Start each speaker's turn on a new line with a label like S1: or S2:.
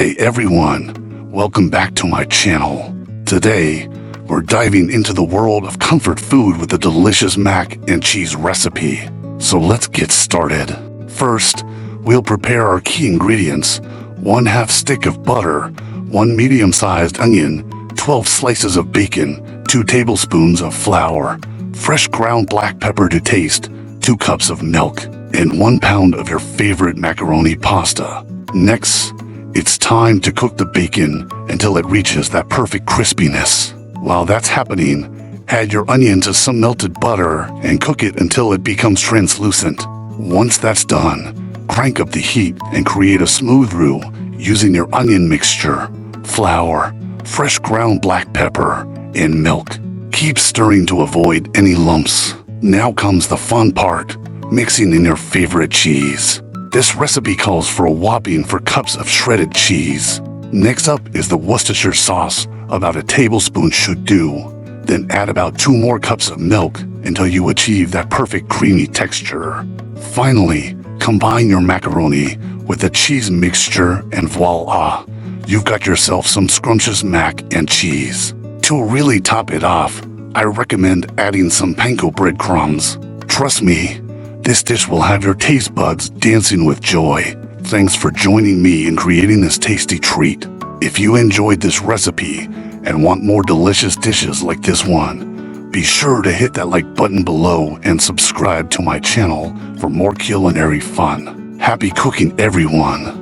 S1: Hey everyone, welcome back to my channel. Today, we're diving into the world of comfort food with a delicious mac and cheese recipe. So let's get started. First, we'll prepare our key ingredients: 1/2 stick of butter, 1 medium-sized onion, 12 slices of bacon, 2 tablespoons of flour, fresh ground black pepper to taste, 2 cups of milk, and 1 pound of your favorite macaroni pasta. Next, it's time to cook the bacon until it reaches that perfect crispiness. While that's happening, add your onion to some melted butter and cook it until it becomes translucent. Once that's done, crank up the heat and create a smooth roux using your onion mixture, flour, fresh ground black pepper, and milk. Keep stirring to avoid any lumps. Now comes the fun part, mixing in your favorite cheese. This recipe calls for a whopping 4 cups of shredded cheese. Next up is the Worcestershire sauce. About a tablespoon should do. Then add about 2 more cups of milk until you achieve that perfect creamy texture. Finally, combine your macaroni with the cheese mixture and voila! You've got yourself some scrumptious mac and cheese. To really top it off, I recommend adding some panko breadcrumbs. Trust me, this dish will have your taste buds dancing with joy. Thanks for joining me in creating this tasty treat. If you enjoyed this recipe and want more delicious dishes like this one, be sure to hit that like button below and subscribe to my channel for more culinary fun. Happy cooking, everyone!